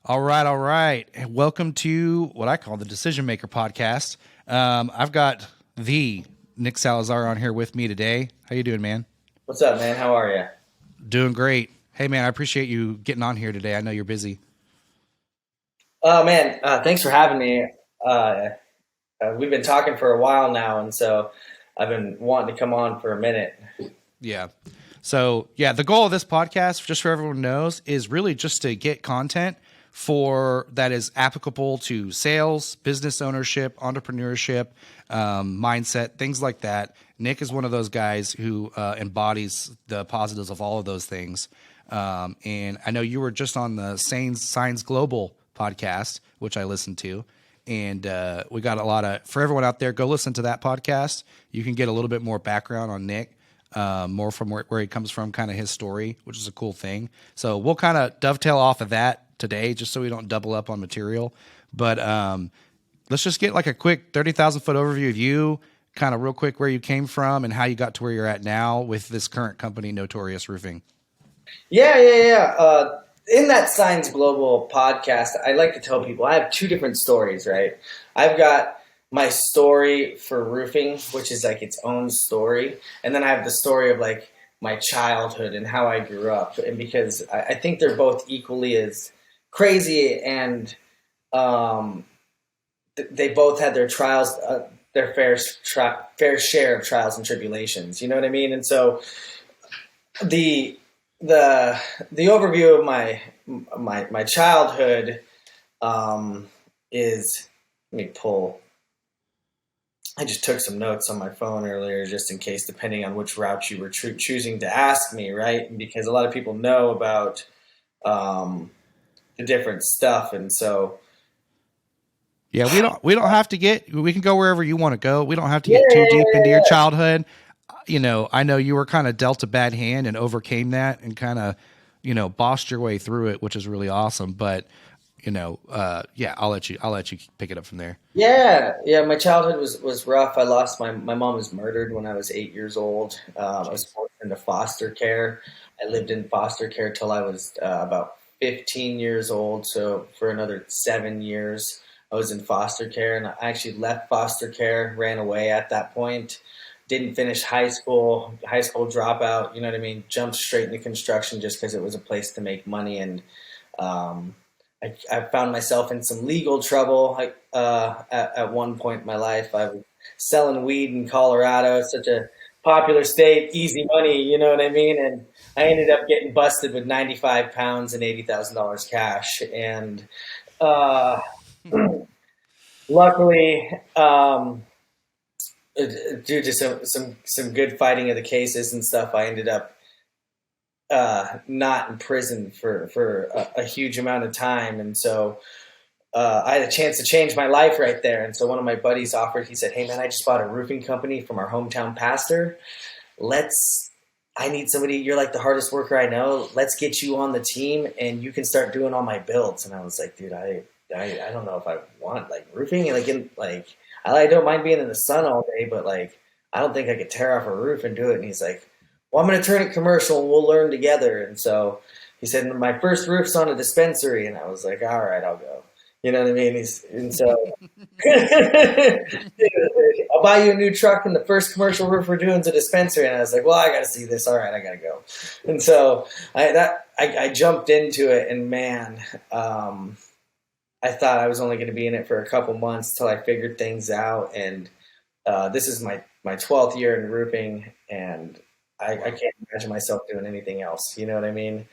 All right, all right. Welcome to what I call the Decision Maker podcast. I've got the Nick Salazar on here with me today. How you doing, man? What's up, man? How are you? Doing great. Hey, man, I appreciate you getting on here today. I know you're busy. Oh, man, thanks for having me. Uh, we've been talking for a while now, and so I've been wanting to come on for a minute. Yeah. So, yeah, the goal of this podcast, just so everyone knows, is really just to get content for that is applicable to sales, business ownership, entrepreneurship, mindset, things like that. Nick is one of those guys who embodies the positives of all of those things. And I know you were just on the Signs Global podcast, which I listened to. And we got a lot of, for everyone out there, go listen to that podcast. You can get a little bit more background on Nick, more from where he comes from, kind of his story, which is a cool thing. So we'll kind of dovetail off of that today, just so we don't double up on material. But let's just get like a quick 30,000 foot overview of you, kind of real quick where you came from and how you got to where you're at now with this current company, Notorious Roofing. Yeah. In that Science Global podcast, I like to tell people I have two different stories, right? I've got my story for roofing, which is like its own story. And then I have the story of like my childhood and how I grew up. And because I think they're both equally as crazy and they both had their trials, their fair share of trials and tribulations. You know what I mean? And so the the overview of my childhood is let me pull. I just took some notes on my phone earlier, just in case, depending on which route you were choosing to ask me, right? Because a lot of people know about the different stuff, and so Yeah, we don't have to get, we can go wherever you want to go. We don't have to yeah, get too yeah, deep into your yeah, childhood. You know, I know you were kind of dealt a bad hand and overcame that and kind of, bossed your way through it, which is really awesome. But, yeah, I'll let you pick it up from there. yeah. My childhood was rough. I lost my mom was murdered when I was 8 years old. I was Jeez. forced into foster care. I lived in foster care till I was about 15 years old. So for another 7 years, I was in foster care, and I actually left foster care, ran away at that point. Didn't finish high school dropout. You know what I mean? Jumped straight into construction just because it was a place to make money, and um, I found myself in some legal trouble. At one point in my life, I was selling weed in Colorado. It's such a popular state, easy money, you know what I mean? And I ended up getting busted with 95 pounds and $80,000 cash. And uh, luckily, due to some good fighting of the cases and stuff, I ended up not in prison for a huge amount of time, and so I had a chance to change my life right there. And so one of my buddies offered. He said, "Hey man, I just bought a roofing company from our hometown pastor. Let's. I need somebody. You're like the hardest worker I know. Let's get you on the team, and you can start doing all my builds." And I was like, "Dude, I don't know if I want like roofing. I don't mind being in the sun all day, but like I don't think I could tear off a roof and do it." And he's like, "Well, I'm going to turn it commercial and we'll learn together." And so he said, "My first roof's on a dispensary." And I was like, "All right, I'll go." You know what I mean? And so I'll buy you a new truck, and the first commercial roof we're doing is a dispensary. And I was like, "Well, I got to see this. All right, I got to go." And so I jumped into it, and man, I thought I was only going to be in it for a couple months till I figured things out. And this is my 12th year in roofing, and I can't imagine myself doing anything else. You know what I mean?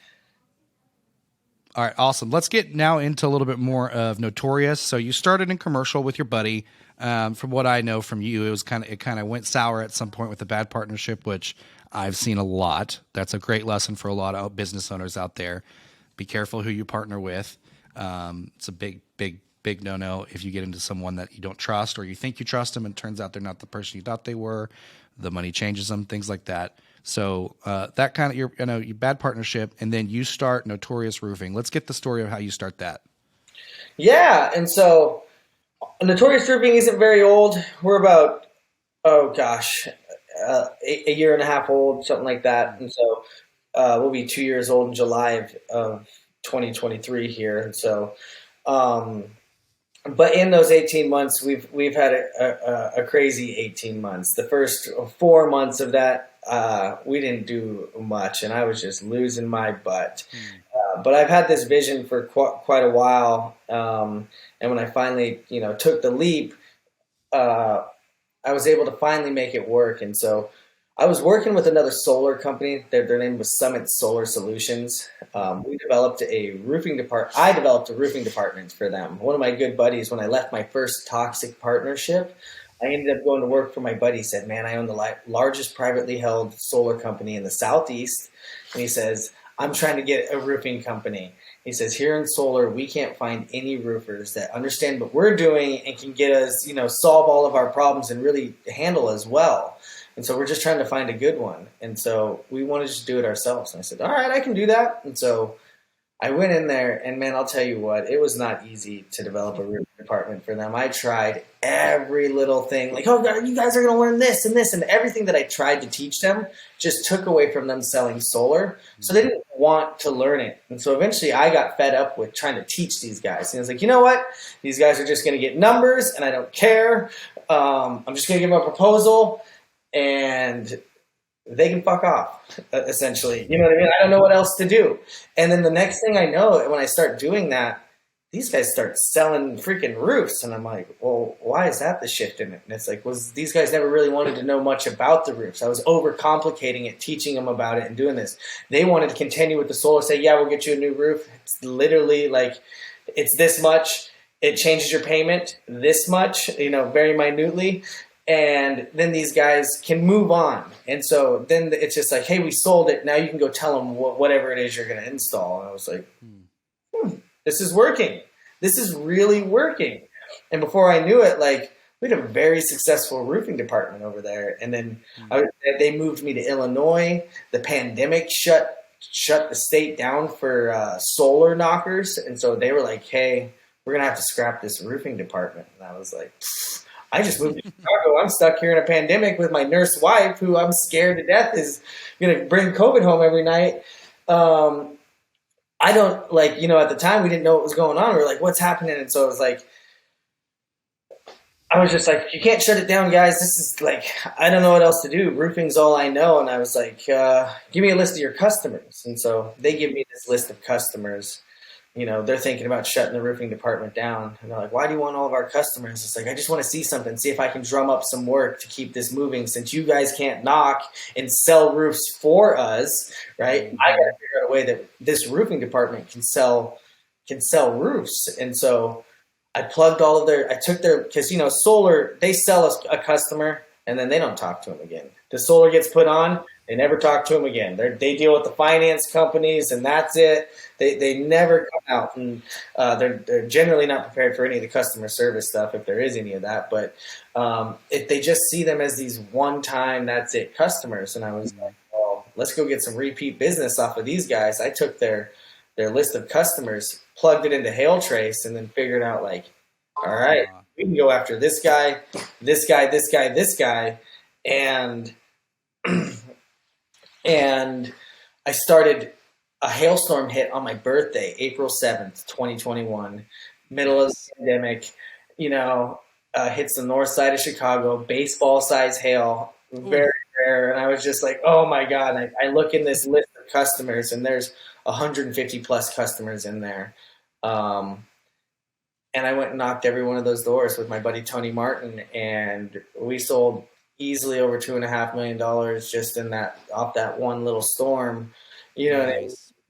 All right, awesome. Let's get now into a little bit more of Notorious. So you started in commercial with your buddy. From what I know from you, it kind of went sour at some point with a bad partnership, which I've seen a lot. That's a great lesson for a lot of business owners out there. Be careful who you partner with. It's a big no if you get into someone that you don't trust or you think you trust them and it turns out they're not the person you thought they were. The money changes them, things like that. So that kind of your bad partnership, and then you start Notorious Roofing. Let's get the story of how you start that. Yeah. And so Notorious Roofing isn't very old. We're about, oh gosh, a year and a half old, something like that. And so we'll be 2 years old in July of 2023 here. And so, but in those 18 months, we've had a crazy 18 months. The first 4 months of that, we didn't do much, and I was just losing my butt. But I've had this vision for quite a while, and when I finally, took the leap, I was able to finally make it work. And so I was working with another solar company. Their name was Summit Solar Solutions. We developed a roofing department. I developed a roofing department for them. One of my good buddies, when I left my first toxic partnership, I ended up going to work for my buddy. He said, man, I own the largest privately held solar company in the Southeast. And he says, I'm trying to get a roofing company. He says, here in solar, we can't find any roofers that understand what we're doing and can get us, solve all of our problems and really handle as well. And so we're just trying to find a good one. And so we want to just do it ourselves. And I said, all right, I can do that. And so I went in there, and man, I'll tell you what, it was not easy to develop a roofing department for them. I tried every little thing, like, oh, God, you guys are going to learn this and this, and everything that I tried to teach them just took away from them selling solar. So they didn't want to learn it. And so eventually I got fed up with trying to teach these guys. And I was like, you know what? These guys are just going to get numbers, and I don't care. I'm just going to give them a proposal, and they can fuck off, essentially. You know what I mean? I don't know what else to do. And then the next thing I know, when I start doing that, these guys start selling freaking roofs. And I'm like, well, why is that the shift in it? And it's like, these guys never really wanted to know much about the roofs. I was overcomplicating it, teaching them about it and doing this. They wanted to continue with the solar, say, yeah, we'll get you a new roof. It's literally like, it's this much. It changes your payment this much, very minutely. And then these guys can move on. And so then it's just like, hey, we sold it. Now you can go tell them whatever it is you're going to install. And I was like, this is working. This is really working. And before I knew it, we had a very successful roofing department over there. And then they moved me to Illinois. The pandemic shut the state down for solar knockers. And so they were like, hey, we're going to have to scrap this roofing department. And I was like, I just moved to Chicago. I'm stuck here in a pandemic with my nurse wife, who I'm scared to death is going to bring COVID home every night. I don't at the time we didn't know what was going on. We were like, what's happening? And so it was like, I was just like, you can't shut it down, guys. This is I don't know what else to do. Roofing's all I know. And I was like, give me a list of your customers. And so they give me this list of customers. They're thinking about shutting the roofing department down. And they're like, why do you want all of our customers? It's like, I just want to see something, see if I can drum up some work to keep this moving. Since you guys can't knock and sell roofs for us, right? I got to figure out a way that this roofing department can sell roofs. And so I plugged because, solar, they sell us a customer and then they don't talk to them again. The solar gets put on, they never talk to them again. They deal with the finance companies, and that's it. They never come out, and they're generally not prepared for any of the customer service stuff, if there is any of that. But if they just see them as these one-time, that's it customers. And I was like, well, let's go get some repeat business off of these guys. I took their list of customers, plugged it into Hailtrace, and then figured out all right, we can go after this guy, this guy, this guy, this guy, and I started. A hailstorm hit on my birthday, April 7th, 2021, middle of the pandemic, hits the north side of Chicago, baseball size hail, very rare. And I was just like, oh my God. I look in this list of customers, and there's 150 plus customers in there. And I went and knocked every one of those doors with my buddy, Tony Martin, and we sold easily over $2.5 million just off that one little storm,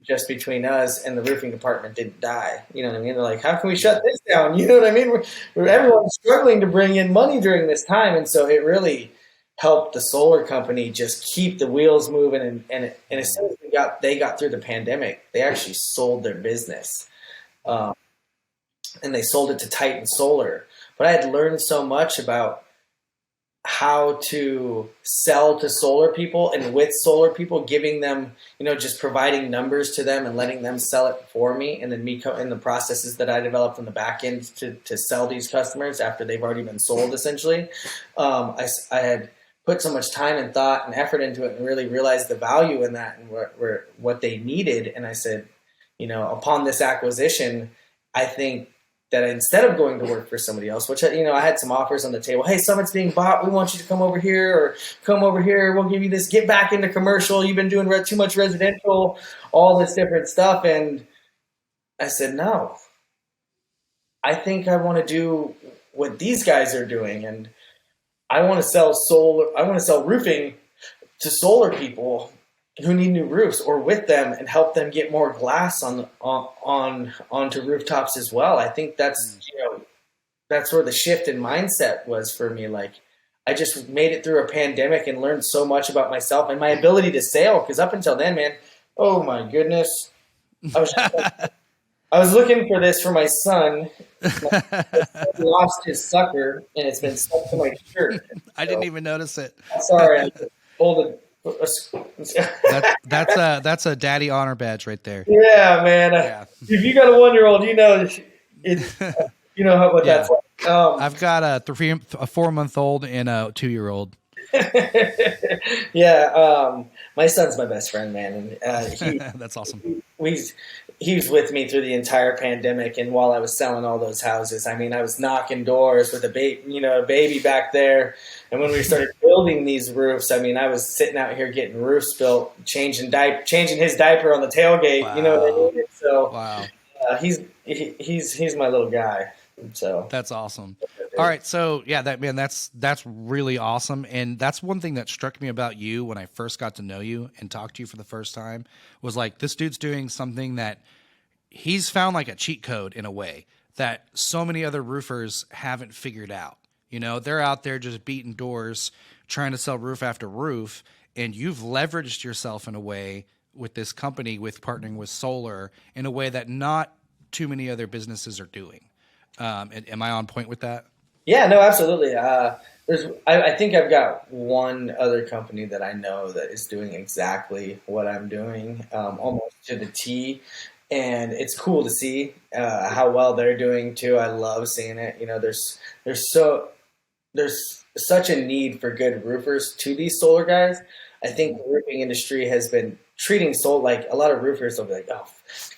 just between us, and the roofing department didn't die. You know what I mean? They're like, how can we shut this down? You know what I mean? Everyone's struggling to bring in money during this time. And so it really helped the solar company just keep the wheels moving. And as soon as they got through the pandemic, they actually sold their business. And they sold it to Titan Solar. But I had learned so much about how to sell to solar people, and with solar people, giving them, just providing numbers to them and letting them sell it for me. And then me in the processes that I developed on the back end to sell these customers after they've already been sold, essentially. I had put so much time and thought and effort into it and really realized the value in that and what they needed. And I said, upon this acquisition, I think that instead of going to work for somebody else, which, I had some offers on the table. Hey, Summit's being bought. We want you to come over here, or come over here. We'll give you this. Get back into commercial. You've been doing too much residential, all this different stuff. And I said, no, I think I want to do what these guys are doing. And I want to sell solar. I want to sell roofing to solar people who need new roofs, or with them, and help them get more glass onto rooftops as well. I think that's where the shift in mindset was for me. Like, I just made it through a pandemic and learned so much about myself and my ability to sail. Because up until then, man, oh my goodness, I was looking for this for my son. My son lost his sucker, and it's been stuck to my shirt. I didn't even notice it. Sorry, I pulled it. That's a daddy honor badge right there. Yeah, man. Yeah. If you got a 1-year-old, you know what that's like. I've got a 4-month-old and a 2-year-old. Yeah, my son's my best friend, man, and that's awesome. He was with me through the entire pandemic, and while I was selling all those houses, I mean, I was knocking doors with a baby back there. And when we started building these roofs, I mean, I was sitting out here getting roofs built, changing his diaper on the tailgate. Wow. You know what I mean? So wow, he's my little guy. So that's awesome. All right, so yeah, that's really awesome, and that's one thing that struck me about you when I first got to know you and talked to you for the first time was like, this dude's doing something that he's found like a cheat code in a way that so many other roofers haven't figured out. They're out there just beating doors, trying to sell roof after roof, and you've leveraged yourself in a way with this company, with partnering with solar, in a way that not too many other businesses are doing. Am I on point with that? Yeah, no, absolutely. I think I've got one other company that I know that is doing exactly what I'm doing, almost to the T. And it's cool to see how well they're doing too. I love seeing it. There's such a need for good roofers to these solar guys. I think the roofing industry has been treating solar, like a lot of roofers will be like, oh,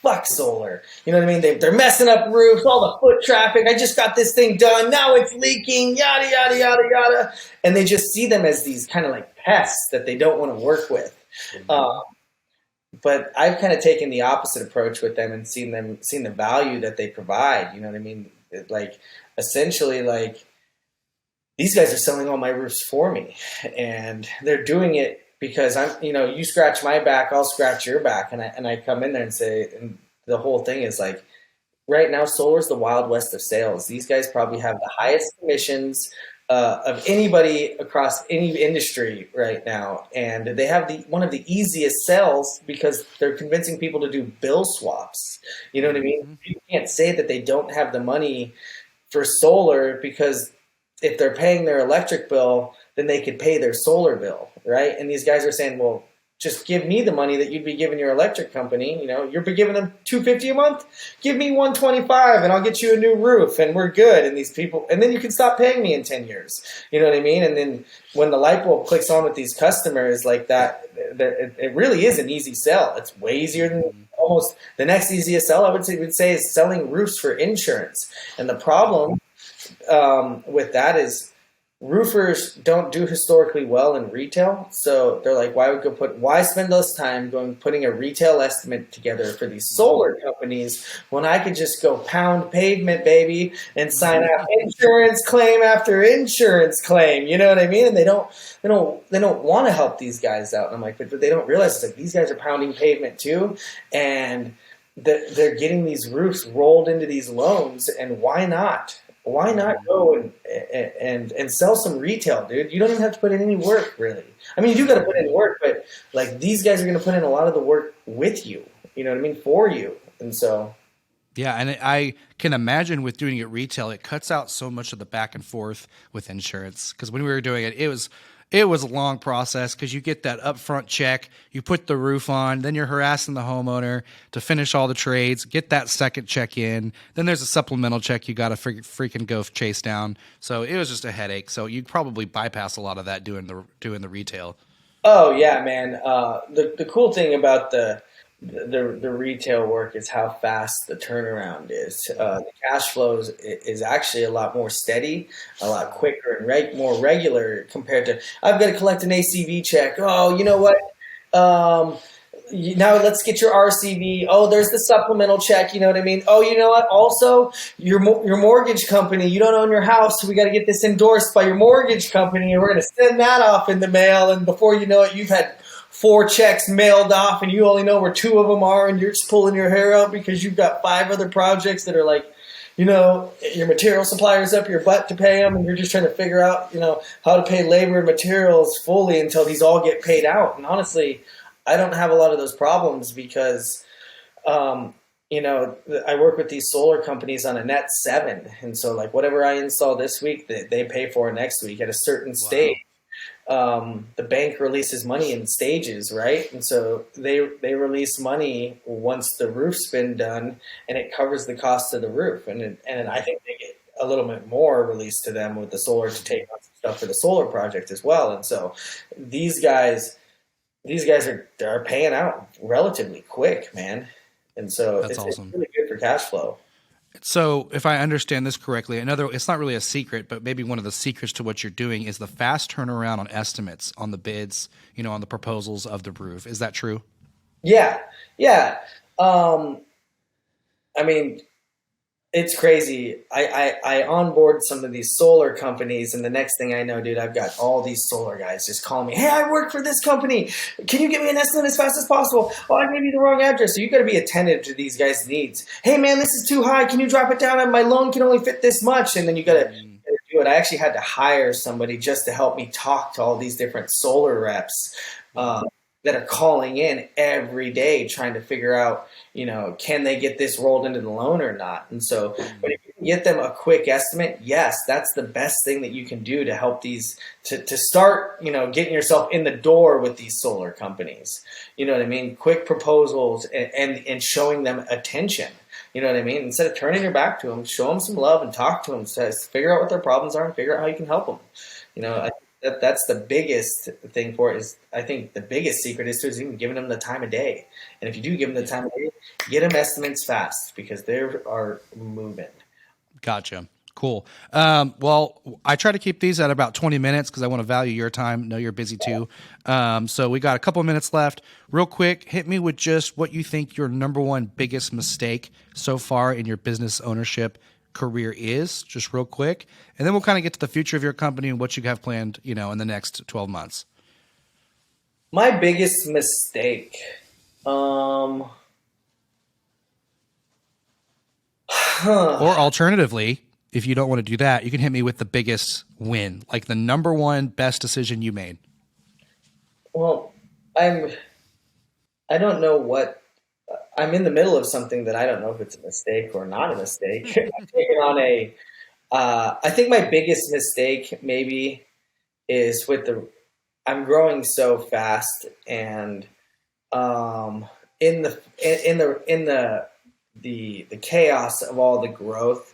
fuck solar. You know what I mean? They're messing up roofs, all the foot traffic. I just got this thing done. Now it's leaking, yada, yada, yada, yada. And they just see them as these kind of like pests that they don't want to work with. But I've kind of taken the opposite approach with them and seen the value that they provide. You know what I mean? Like, essentially, like, these guys are selling all my roofs for me, and they're doing it because you scratch my back, I'll scratch your back. And I come in there and say, and the whole thing is like, right now, solar's the Wild West of sales. These guys probably have the highest commissions of anybody across any industry right now. And they have one of the easiest sells because they're convincing people to do bill swaps. You know what I mean? You can't say that they don't have the money for solar, because if they're paying their electric bill, then they could pay their solar bill, right? And these guys are saying, well, just give me the money that you'd be giving your electric company. You're giving them $250 a month. Give me $125, and I'll get you a new roof, and we're good. And these people, and then you can stop paying me in 10 years. You know what I mean? And then when the light bulb clicks on with these customers like that, it really is an easy sell. It's way easier than almost the next easiest sell. I would say is selling roofs for insurance. And the problem with that is roofers don't do historically well in retail. So they're like, why spend this time putting a retail estimate together for these solar companies when I could just go pound pavement, baby, and sign out insurance claim after insurance claim. You know what I mean? And they don't want to help these guys out. And I'm like, but they don't realize it's like these guys are pounding pavement too, and they're getting these roofs rolled into these loans. And why not? Why not go and sell some retail, dude? You don't even have to put in any work, really. I mean, you do got to put in work, but like these guys are going to put in a lot of the work with you. You know what I mean? For you. And so. Yeah, and I can imagine with doing it retail, it cuts out so much of the back and forth with insurance. Because when we were doing it, it was a long process, because you get that upfront check, you put the roof on, then you're harassing the homeowner to finish all the trades, get that second check in, then there's a supplemental check you got to freaking go chase down. So it was just a headache. So you probably bypass a lot of that doing the retail. Oh yeah, man. The cool thing about the the retail work is how fast the turnaround is. The cash flows is actually a lot more steady, a lot quicker and more regular compared to I've got to collect an ACV check. Oh, you know what? Um, now let's get your RCV. Oh, there's the supplemental check. You know what I mean? Oh, you know what? Also, your mortgage company. You don't own your house, so we got to get this endorsed by your mortgage company, and we're going to send that off in the mail. And before you know it, you've had 4 checks mailed off, and you only know where 2 of them are, and you're just pulling your hair out because you've got 5 other projects that are like, your material supplier's up your butt to pay them, and you're just trying to figure out, how to pay labor and materials fully until these all get paid out. And honestly, I don't have a lot of those problems because, I work with these solar companies on a net 7. And so like whatever I install this week, they pay for next week at a certain Wow. stage. The bank releases money in stages, right? And so they release money once the roof's been done, and it covers the cost of the roof. And I think they get a little bit more released to them with the solar to take on some stuff for the solar project as well. And so these guys are paying out relatively quick, man. And so That's it's awesome. really good for cash flow. So, if I understand this correctly, it's not really a secret, but maybe one of the secrets to what you're doing is the fast turnaround on estimates, on the bids, on the proposals of the roof. Is that true? Yeah, yeah. Um, I mean, it's crazy. I onboard some of these solar companies, and the next thing I know, dude, I've got all these solar guys just calling me. Hey, I work for this company. Can you get me an estimate as fast as possible? Oh, I gave you the wrong address. So you got to be attentive to these guys' needs. Hey, man, this is too high. Can you drop it down? My loan can only fit this much, and then you got to do it. I actually had to hire somebody just to help me talk to all these different solar reps. Wow. That are calling in every day trying to figure out, can they get this rolled into the loan or not? And so, but if you can get them a quick estimate, yes, that's the best thing that you can do to help these to start, getting yourself in the door with these solar companies. You know what I mean? Quick proposals and showing them attention. You know what I mean? Instead of turning your back to them, show them some love and talk to them. Figure out what their problems are and figure out how you can help them. That's the biggest thing for it. Is I think the biggest secret is even giving them the time of day. And if you do give them the time of day, get them estimates fast because they are moving. Gotcha. Cool. Well, I try to keep these at about 20 minutes because I want to value your time. Know you're busy too. So we got a couple of minutes left. Real quick, hit me with just what you think your number one biggest mistake so far in your business ownership career is, just real quick. And then we'll kind of get to the future of your company and what you have planned, in the next 12 months. My biggest mistake. Or alternatively, if you don't want to do that, you can hit me with the biggest win, like the number one best decision you made. Well, I don't know what I'm in the middle of something that I don't know if it's a mistake or not a mistake. I'm taking on I think my biggest mistake maybe is I'm growing so fast and in the chaos of all the growth,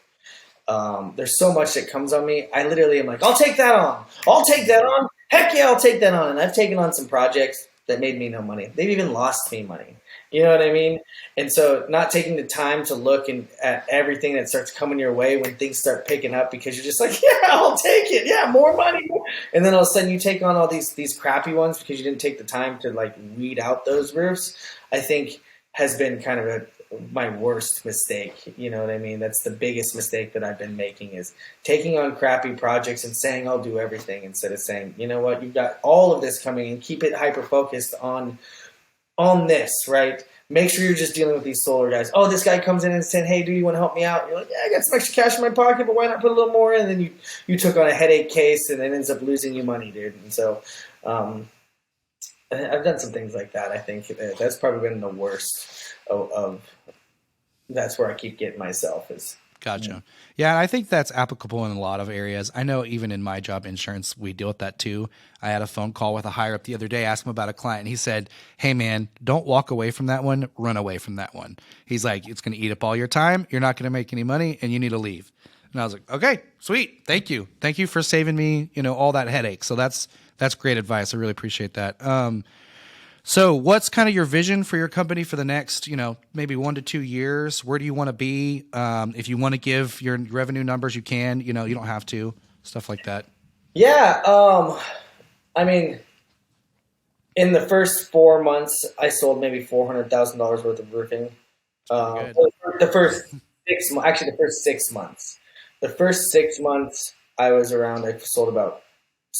there's so much that comes on me. I literally am like, I'll take that on. I'll take that on. Heck yeah, I'll take that on. And I've taken on some projects that made me no money. They've even lost me money. You know what I mean? And so not taking the time to look at everything that starts coming your way when things start picking up because you're just like, yeah, I'll take it. Yeah, more money. And then all of a sudden you take on all these crappy ones because you didn't take the time to like weed out those roofs, I think has been kind of my worst mistake. You know what I mean? That's the biggest mistake that I've been making is taking on crappy projects and saying I'll do everything instead of saying, you know what, you've got all of this coming and keep it hyper focused on this, right? Make sure you're just dealing with these solar guys. Oh, this guy comes in and saying, hey, do you want to help me out? You're like, yeah, I got some extra cash in my pocket, but why not put a little more in? And then you took on a headache case and it ends up losing you money, dude. And so I've done some things like that. I think that's probably been the worst of that's where I keep getting myself is. Gotcha. Yeah, I think that's applicable in a lot of areas. I know even in my job, insurance, we deal with that too. I had a phone call with a higher up the other day, asked him about a client, and he said, hey man, don't walk away from that one, run away from that one. He's like, it's going to eat up all your time, you're not going to make any money, and you need to leave. And I was like, okay, sweet, thank you. Thank you for saving me, all that headache. So that's great advice. I really appreciate that. So what's kind of your vision for your company for the next, maybe 1 to 2 years? Where do you want to be? If you want to give your revenue numbers, you can, you don't have to, stuff like that. Yeah. I mean, in the first 4 months, I sold maybe $400,000 worth of roofing. Pretty good. The first 6 months, actually, the first 6 months. The first 6 months, I sold about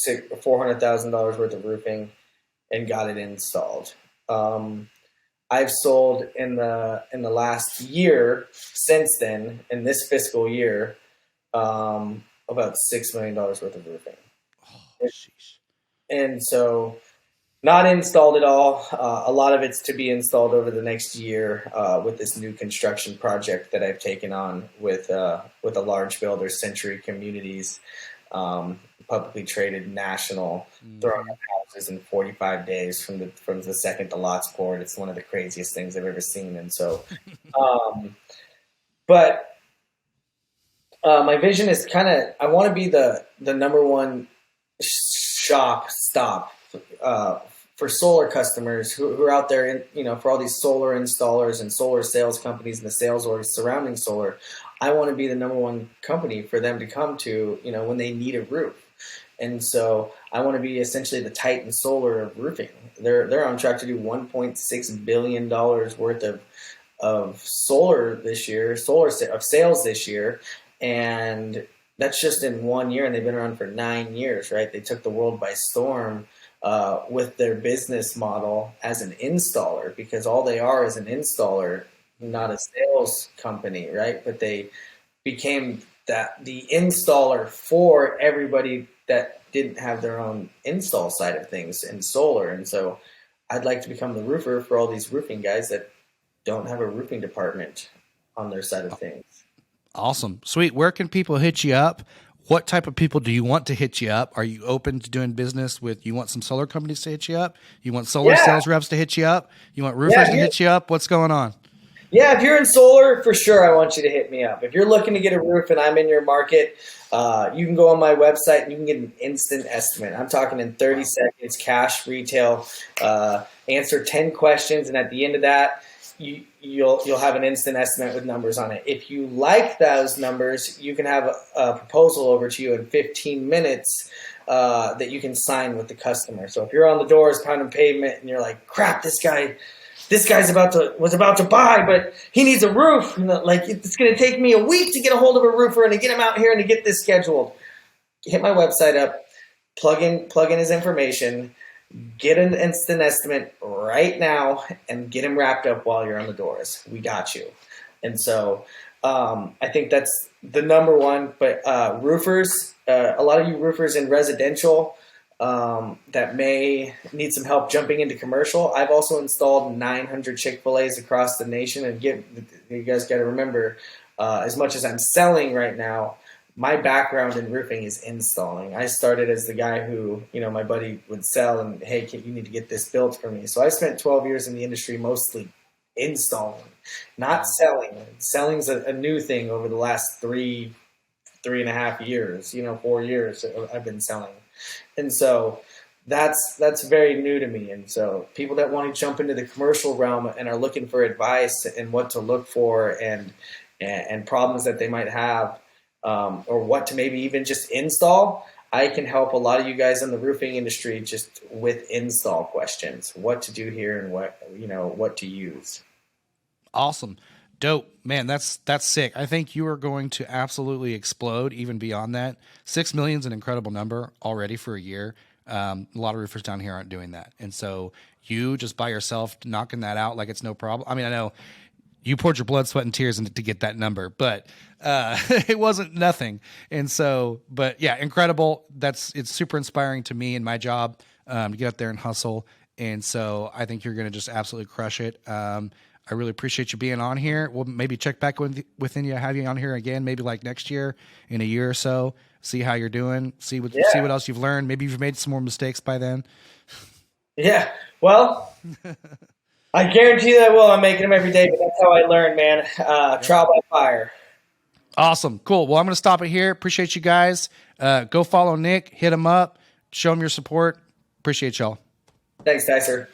$400,000 worth of roofing and got it installed. I've sold in the last year since then, in this fiscal year, about $6 million worth of roofing. Oh, sheesh. And so not installed at all. A lot of it's to be installed over the next year with this new construction project that I've taken on with a large builder, Century Communities, publicly traded national, throwing up houses in 45 days from the second the lots poured. It's one of the craziest things I've ever seen. And so, but my vision is I want to be the number one stop for solar customers who are out there, for all these solar installers and solar sales companies and the sales orders surrounding solar. I want to be the number one company for them to come to, when they need a roof. And so I want to be essentially the Titan Solar of roofing. They're on track to do $1.6 billion worth of solar this year, of sales this year. And that's just in 1 year, and they've been around for 9 years, right? They took the world by storm with their business model as an installer, because all they are is an installer, not a sales company, right? But they became the installer for everybody that didn't have their own install side of things in solar. And so I'd like to become the roofer for all these roofing guys that don't have a roofing department on their side of things. Awesome. Sweet. Where can people hit you up? What type of people do you want to hit you up? Are you open to doing business with, you want some solar companies to hit you up? You want solar sales reps to hit you up? You want roofers to hit you up? What's going on? Yeah, if you're in solar, for sure, I want you to hit me up. If you're looking to get a roof and I'm in your market, you can go on my website and you can get an instant estimate. I'm talking in 30 seconds, cash, retail, answer 10 questions, and at the end of that, you'll have an instant estimate with numbers on it. If you like those numbers, you can have a proposal over to you in 15 minutes that you can sign with the customer. So if you're on the doors pounding pavement and you're like, crap, this guy's was about to buy, but he needs a roof. It's going to take me a week to get a hold of a roofer and to get him out here and to get this scheduled. Hit my website up, plug in his information, get an instant estimate right now, and get him wrapped up while you're on the doors. We got you. And so I think that's the number one. But roofers, a lot of you roofers in residential that may need some help jumping into commercial. I've also installed 900 Chick-fil-A's across the nation. And you guys got to remember, as much as I'm selling right now, my background in roofing is installing. I started as the guy who, my buddy would sell and, hey, you need to get this built for me. So I spent 12 years in the industry mostly installing, not selling. Selling's a new thing over the last three and a half years, 4 years I've been selling. And so that's very new to me. And so people that want to jump into the commercial realm and are looking for advice and what to look for and problems that they might have, or what to maybe even just install, I can help a lot of you guys in the roofing industry just with install questions, what to do here and what to use. Awesome. Dope, man. That's sick. I think you are going to absolutely explode even beyond that. 6 million is an incredible number already for a year. A lot of roofers down here aren't doing that. And so you just by yourself knocking that out like it's no problem. I mean, I know you poured your blood, sweat, and tears to get that number, but it wasn't nothing. And so, but yeah, incredible. It's super inspiring to me in my job to get up there and hustle. And so I think you're going to just absolutely crush it. I really appreciate you being on here. We'll maybe check back within you, have you on here again, maybe like next year in a year or so, see how you're doing, see what else you've learned. Maybe you've made some more mistakes by then. Yeah. Well, I guarantee you that I will. I'm making them every day, but that's how I learn, man. Trial by fire. Awesome. Cool. Well, I'm going to stop it here. Appreciate you guys. Go follow Nick, hit him up, show him your support. Appreciate y'all. Thanks, Dicer.